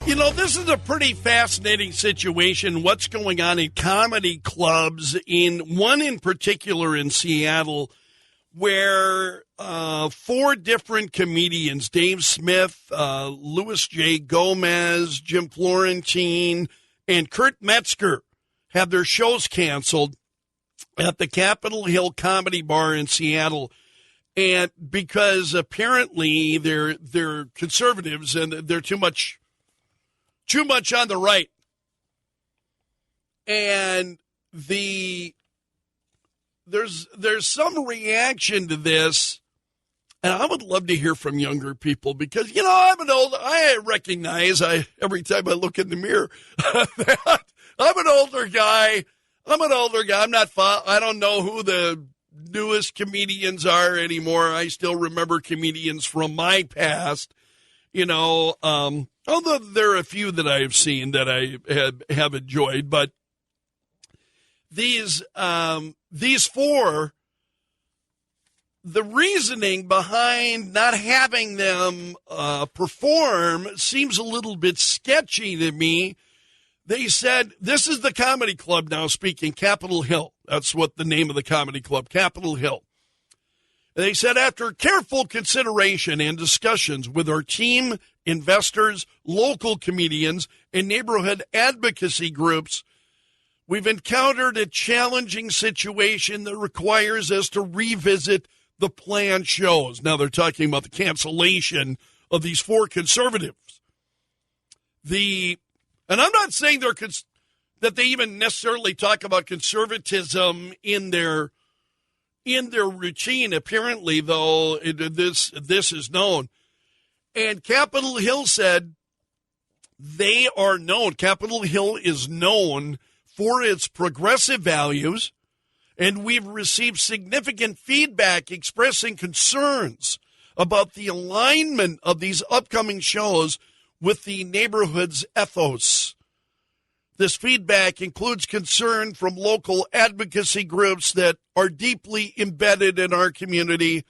This is a pretty fascinating situation. What's going on in comedy clubs, in one in particular in Seattle, where 4 different comedians, Dave Smith, Louis J. Gomez, Jim Florentine, and Kurt Metzger, have their shows canceled at the Capitol Hill Comedy Bar in Seattle. And because apparently they're conservatives and they're too much on the right. And there's some reaction to this, and I would love to hear from younger people because, I recognize every time I look in the mirror that I'm an older guy. I don't know who the newest comedians are anymore. I still remember comedians from my past, although there are a few that I have seen that I have enjoyed, but these 4, the reasoning behind not having them perform seems a little bit sketchy to me. They said, this is the comedy club now speaking, Capitol Hill. That's what the name of the comedy club, Capitol Hill. They said, after careful consideration and discussions with our team, investors, local comedians, and neighborhood advocacy groups, we've encountered a challenging situation that requires us to revisit the planned shows. Now they're talking about the cancellation of these 4 conservatives. And I'm not saying that they even necessarily talk about conservatism in their routine. Apparently, though, this is known. And Capitol Hill said they are known. Capitol Hill is known for its progressive values, and we've received significant feedback expressing concerns about the alignment of these upcoming shows with the neighborhood's ethos. This feedback includes concern from local advocacy groups that are deeply embedded in our community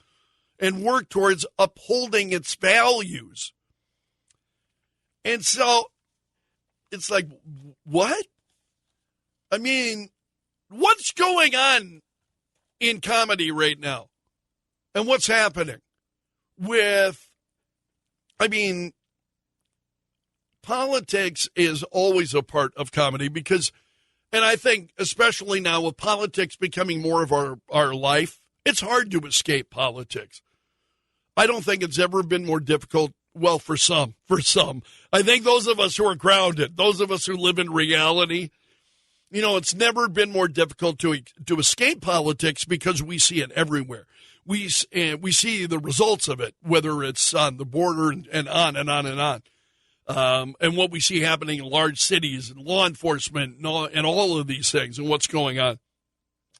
and work towards upholding its values. And so it's like, what? I mean, what's going on in comedy right now? And what's happening politics is always a part of comedy because, and I think especially now with politics becoming more of our life, it's hard to escape politics. I don't think it's ever been more difficult. Well, for some. I think those of us who are grounded, those of us who live in reality, it's never been more difficult to escape politics because we see it everywhere. We see the results of it, whether it's on the border and on and on and on. And what we see happening in large cities and law enforcement and all of these things and what's going on.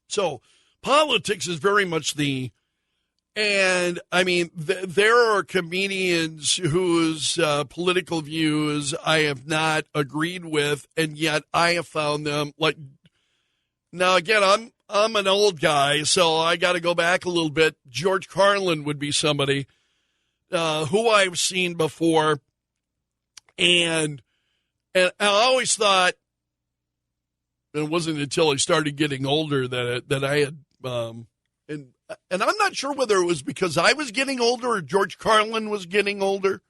So politics is very much there are comedians whose political views I have not agreed with, and yet I have found them now again, I'm an old guy, so I got to go back a little bit. George Carlin would be somebody who I've seen before. And I always thought, and it wasn't until I started getting older that I had, and I'm not sure whether it was because I was getting older or George Carlin was getting older.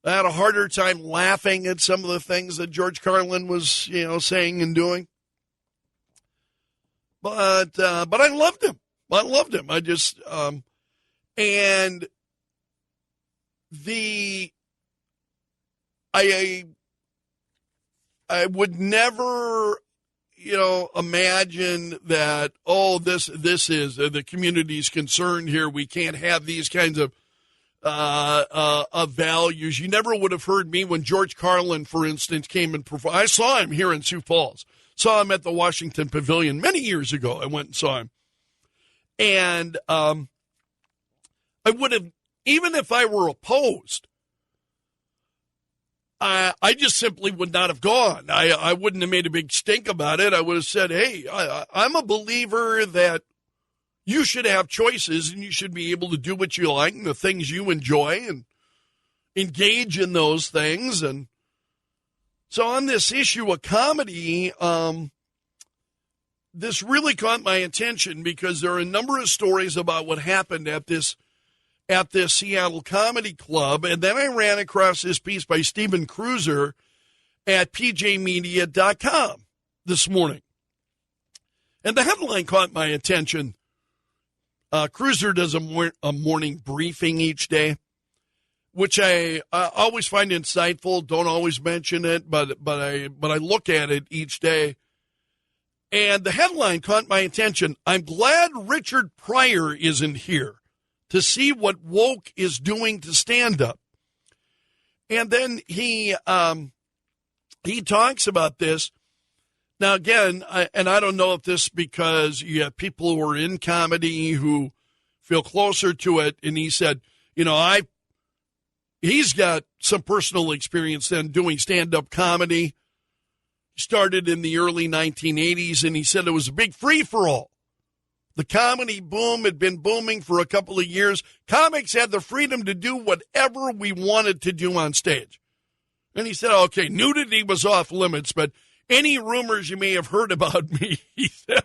I had a harder time laughing at some of the things that George Carlin was, saying and doing. But I loved him. I just, and I would never, imagine that, this is the community's concerned here. We can't have these kinds of values. You never would have heard me when George Carlin, for instance, came and performed. I saw him here in Sioux Falls. Saw him at the Washington Pavilion many years ago. I went and saw him. And I would have, even if I were opposed, I just simply would not have gone. I wouldn't have made a big stink about it. I would have said, hey, I'm a believer that you should have choices and you should be able to do what you like and the things you enjoy. engage in those things. And so on this issue of comedy, this really caught my attention because there are a number of stories about what happened at this Seattle Comedy Club. And then I ran across this piece by Stephen Cruiser at pjmedia.com this morning. And the headline caught my attention. Cruiser does a morning briefing each day, which I always find insightful. Don't always mention it, but I look at it each day. And the headline caught my attention. I'm glad Richard Pryor isn't here to see what woke is doing to stand up. And then he talks about this. Now, again, I don't know if this because you have people who are in comedy who feel closer to it. And he said, he's got some personal experience then doing stand-up comedy. He started in the early 1980s, and he said it was a big free-for-all. The comedy boom had been booming for a couple of years. Comics had the freedom to do whatever we wanted to do on stage. And he said, okay, nudity was off limits, but any rumors you may have heard about me, he said,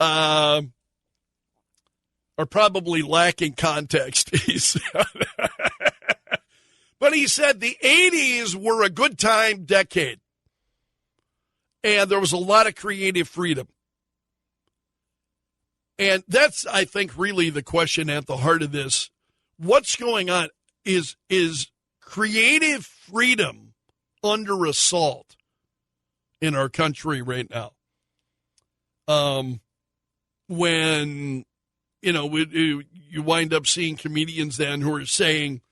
are probably lacking context, he said. But he said the 80s were a good time decade, and there was a lot of creative freedom. And that's, I think, really the question at the heart of this. What's going on is creative freedom under assault in our country right now. When, you wind up seeing comedians then who are saying,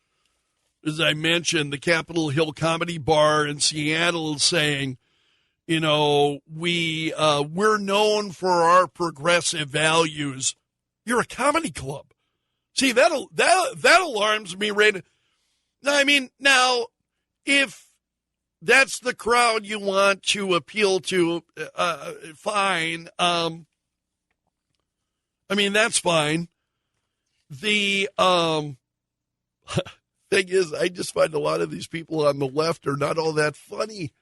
as I mentioned, the Capitol Hill Comedy Bar in Seattle saying, we're known for our progressive values. You're a comedy club. See, that alarms me right. I mean, now, if that's the crowd you want to appeal to, fine. That's fine. The thing is, I just find a lot of these people on the left are not all that funny.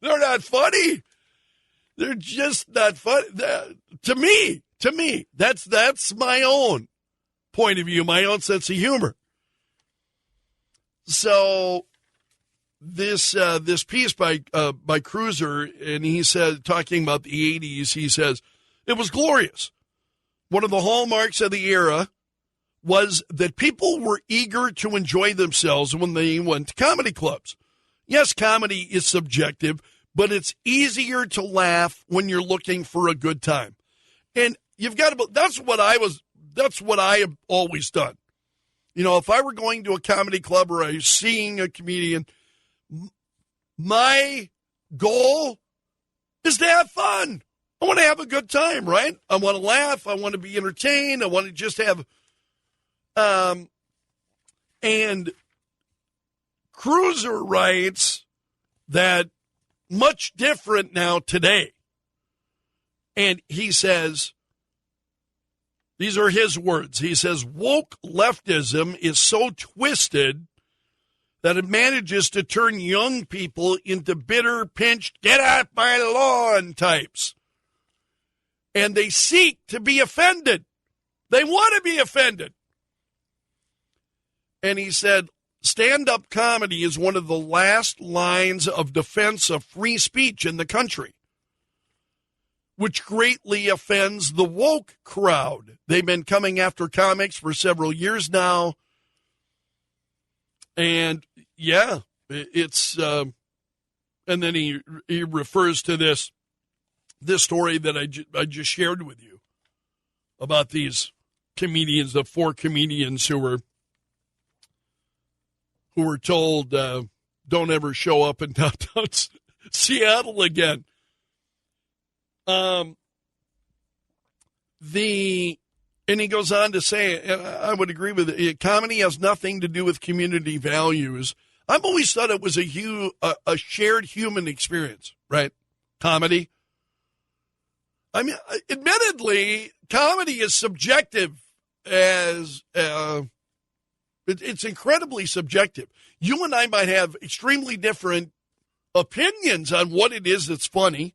They're not funny. They're just not funny. To me, that's my own point of view, my own sense of humor. So this piece by Cruiser, and he said, talking about the 80s, he says, it was glorious. One of the hallmarks of the era was that people were eager to enjoy themselves when they went to comedy clubs. Yes, comedy is subjective, but it's easier to laugh when you're looking for a good time. And you've got to, that's what I have always done. If I were going to a comedy club or I was seeing a comedian, my goal is to have fun. I want to have a good time, right? I want to laugh. I want to be entertained. I want to just have, and Cruiser writes that much different now today. And he says, these are his words. He says, woke leftism is so twisted that it manages to turn young people into bitter, pinched, get out my lawn types. And they seek to be offended. They want to be offended. And he said, stand-up comedy is one of the last lines of defense of free speech in the country, which greatly offends the woke crowd. They've been coming after comics for several years now. And, yeah, it's and then he refers to this story that I just shared with you about these comedians, the 4 comedians who were told, don't ever show up in downtown Seattle again. And he goes on to say, and I would agree with it, comedy has nothing to do with community values. I've always thought it was a shared human experience, right? Comedy. I mean, admittedly, comedy is subjective as It's incredibly subjective. You and I might have extremely different opinions on what it is that's funny.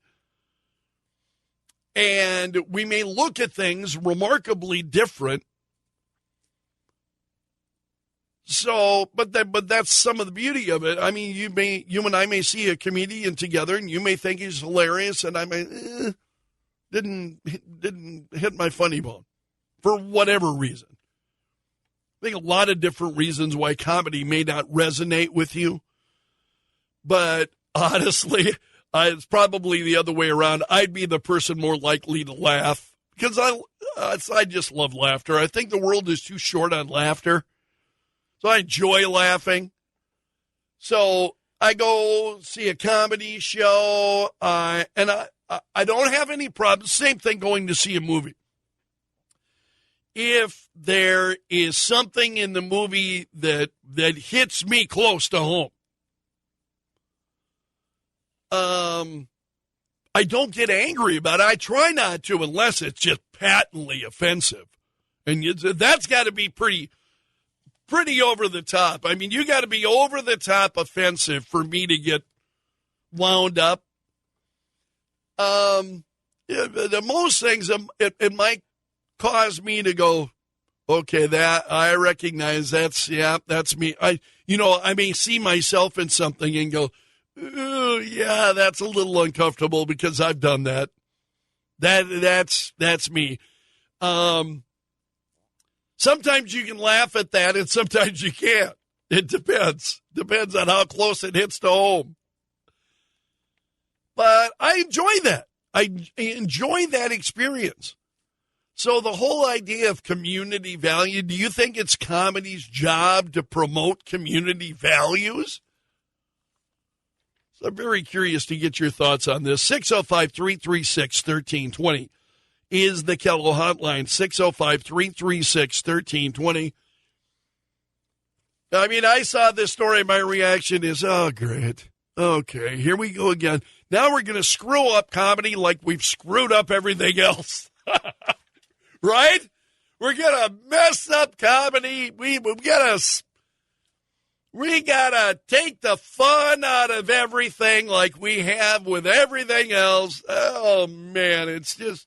And we may look at things remarkably different. So, but that's some of the beauty of it. I mean, you and I may see a comedian together, and you may think he's hilarious, and I may didn't hit my funny bone for whatever reason. I think a lot of different reasons why comedy may not resonate with you, but honestly, it's probably the other way around. I'd be the person more likely to laugh because I just love laughter. I think the world is too short on laughter. So I enjoy laughing. So I go see a comedy show, and I don't have any problems. Same thing going to see a movie. If there is something in the movie that hits me close to home, I don't get angry about it. I try not to unless it's just patently offensive. And that's got to be pretty over the top. I mean, you got to be over the top offensive for me to get wound up. The most things, it might cause me to go, okay, that I recognize that's me. I may see myself in something and go, ooh, yeah, that's a little uncomfortable because I've done that. That's me. Sometimes you can laugh at that, and sometimes you can't. It depends. Depends on how close it hits to home. But I enjoy that. I enjoy that experience. So the whole idea of community value, do you think it's comedy's job to promote community values? So I'm very curious to get your thoughts on this. 605-336-1320 is the Kello hotline. 605-336-1320. I mean, I saw this story. My reaction is, oh, great. Okay, here we go again. Now we're going to screw up comedy like we've screwed up everything else. Right? We're going to mess up comedy. We got to take the fun out of everything like we have with everything else. Oh, man, it's just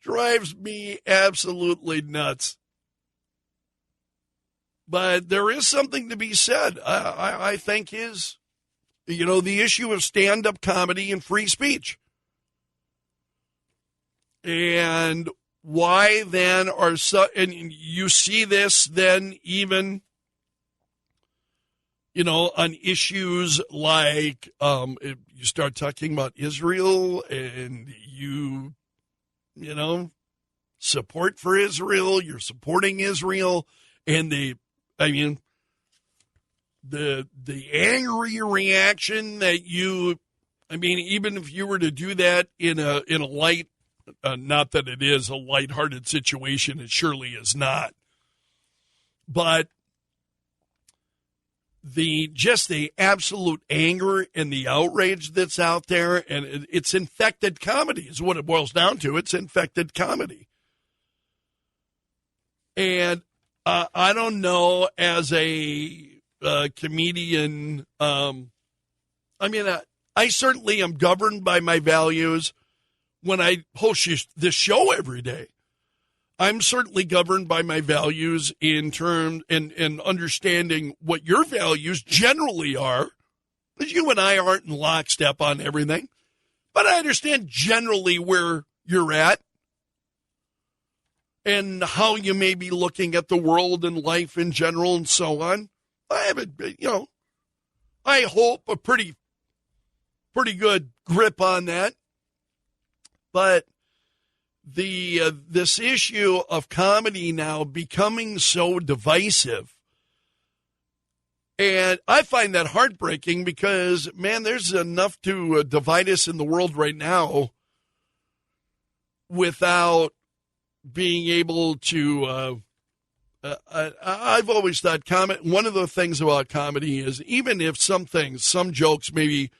drives me absolutely nuts. But there is something to be said, I think, is, the issue of stand-up comedy and free speech. And why then and you see this then even, on issues like you start talking about Israel and you support for Israel, you're supporting Israel, and the angry reaction that even if you were to do that in a light, not that it is a lighthearted situation, it surely is not. But the absolute anger and the outrage that's out there, and it's infected comedy is what it boils down to. It's infected comedy. And I don't know, as a comedian, I certainly am governed by my values when I host this show every day. I'm certainly governed by my values in terms and understanding what your values generally are, because you and I aren't in lockstep on everything. But I understand generally where you're at and how you may be looking at the world and life in general and so on. I have I hope a pretty good grip on that. But this issue of comedy now becoming so divisive, and I find that heartbreaking because, man, there's enough to divide us in the world right now without being able to. I've always thought one of the things about comedy is, even if some jokes maybe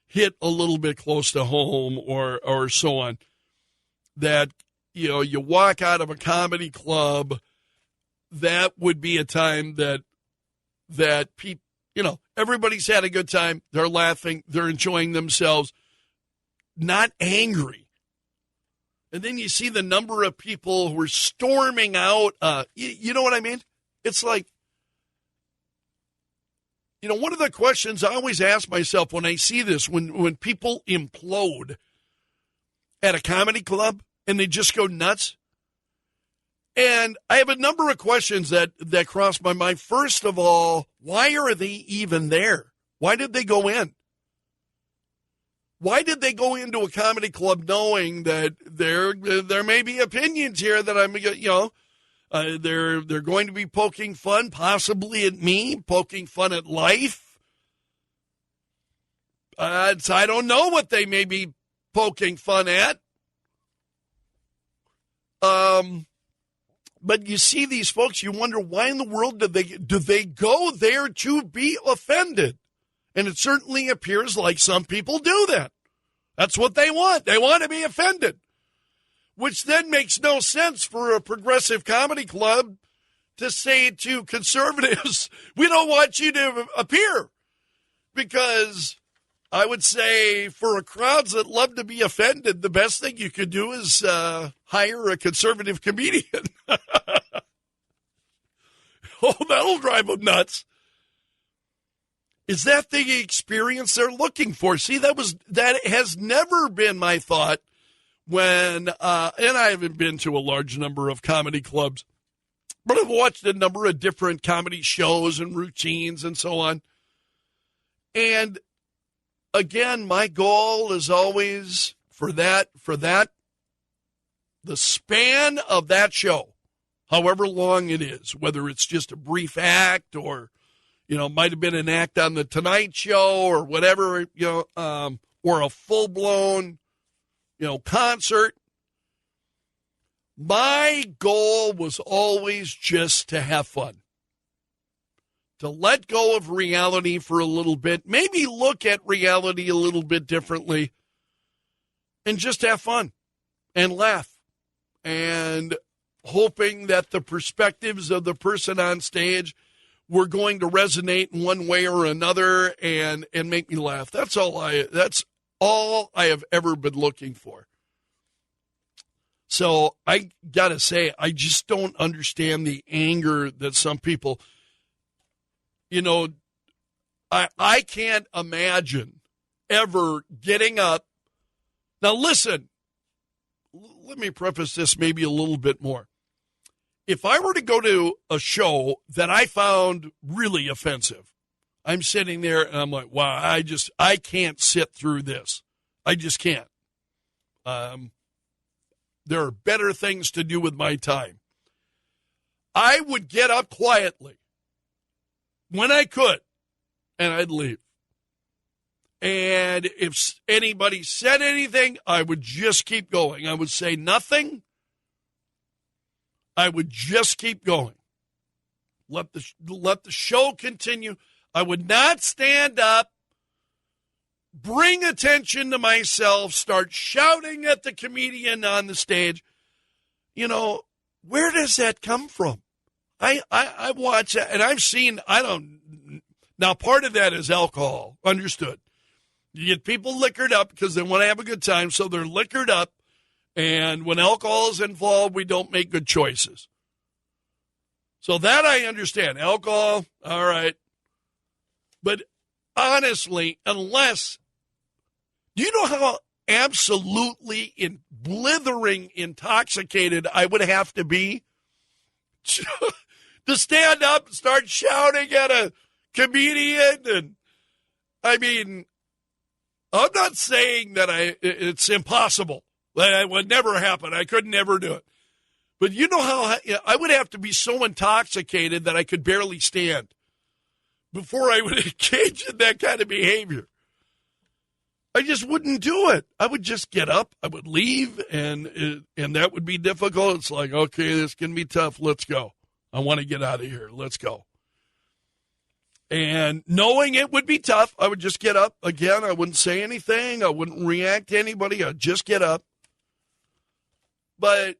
hit a little bit close to home or so on, that you walk out of a comedy club, that would be a time that people, everybody's had a good time. They're laughing. They're enjoying themselves, not angry. And then you see the number of people who are storming out. You know what I mean? It's like, one of the questions I always ask myself when I see this, when people implode at a comedy club and they just go nuts. And I have a number of questions that cross my mind. First of all, why are they even there? Why did they go in? Why did they go into a comedy club knowing that there may be opinions here that they're going to be poking fun, possibly at me, poking fun at life? I don't know what they may be poking fun at. But you see these folks, you wonder why in the world do they go there to be offended? And it certainly appears like some people do that. That's what they want. They want to be offended, which then makes no sense for a progressive comedy club to say to conservatives, we don't want you to appear. Because I would say for crowds that love to be offended, the best thing you could do is hire a conservative comedian. Oh, that'll drive them nuts. Is that the experience they're looking for? See, that has never been my thought when, and I haven't been to a large number of comedy clubs, but I've watched a number of different comedy shows and routines and so on. And again, my goal is always for that, the span of that show, however long it is, whether it's just a brief act or, might have been an act on the Tonight Show or whatever, or a full-blown, concert. My goal was always just to have fun, to let go of reality for a little bit, maybe look at reality a little bit differently, and just have fun and laugh, and hoping that the perspectives of the person on stage were going to resonate in one way or another and make me laugh. That's all I have ever been looking for. So I got to say, I just don't understand the anger that some people, I can't imagine ever getting up. Now listen, let me preface this maybe a little bit more. If I were to go to a show that I found really offensive, I'm sitting there and I'm like, wow, I can't sit through this. I just can't. There are better things to do with my time. I would get up quietly when I could, and I'd leave. And if anybody said anything, I would just keep going. I would say nothing. I would just keep going. Let the show continue. I would not stand up, bring attention to myself, start shouting at the comedian on the stage. Where does that come from? I watch that, and I've seen, now part of that is alcohol, understood. You get people liquored up because they want to have a good time, so they're liquored up. And when alcohol is involved, we don't make good choices. So that I understand. Alcohol, all right. But honestly, do you know how absolutely blithering intoxicated I would have to be to stand up and start shouting at a comedian? And I'm not saying that it's impossible. That would never happen. I could never do it. But you know how I would have to be so intoxicated that I could barely stand before I would engage in that kind of behavior. I just wouldn't do it. I would just get up. I would leave, and that would be difficult. It's like, okay, this can be tough. Let's go. I want to get out of here. Let's go. And knowing it would be tough, I would just get up. Again, I wouldn't say anything. I wouldn't react to anybody. I'd just get up. But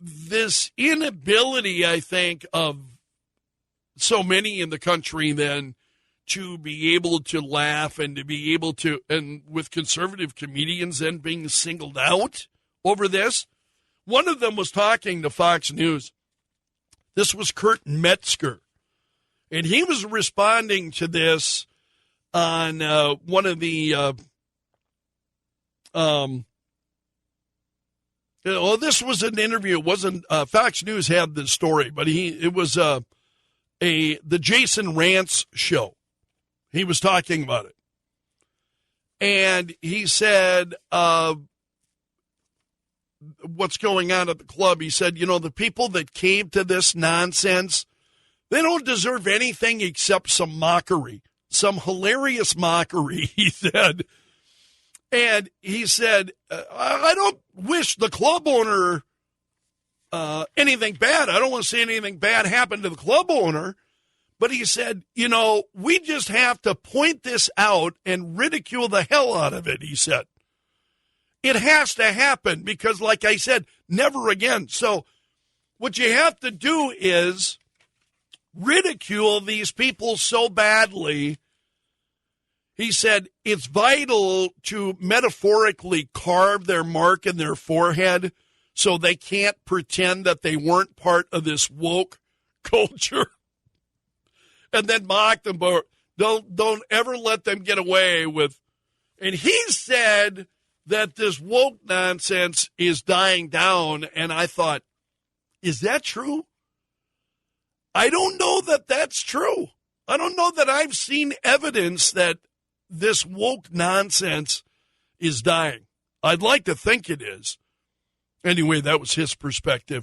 this inability, I think, of so many in the country then to be able to laugh and to be able to, and with conservative comedians then being singled out over this. One of them was talking to Fox News. This was Kurt Metzger. And he was responding to this on one of the, this was an interview. It wasn't, Fox News had this story, but it was the Jason Rantz show. He was talking about it. And he said, what's going on at the club? He said, the people that came to this nonsense, they don't deserve anything except some mockery, some hilarious mockery, he said. And he said, I don't wish the club owner anything bad. I don't want to see anything bad happen to the club owner. But he said, we just have to point this out and ridicule the hell out of it, he said. It has to happen because, like I said, never again. So what you have to do is ridicule these people so badly. He said it's vital to metaphorically carve their mark in their forehead so they can't pretend that they weren't part of this woke culture. And then mock them, but don't ever let them get away with. And he said that this woke nonsense is dying down. And I thought, is that true? I don't know that that's true. I don't know that I've seen evidence that this woke nonsense is dying. I'd like to think it is. Anyway, that was his perspective.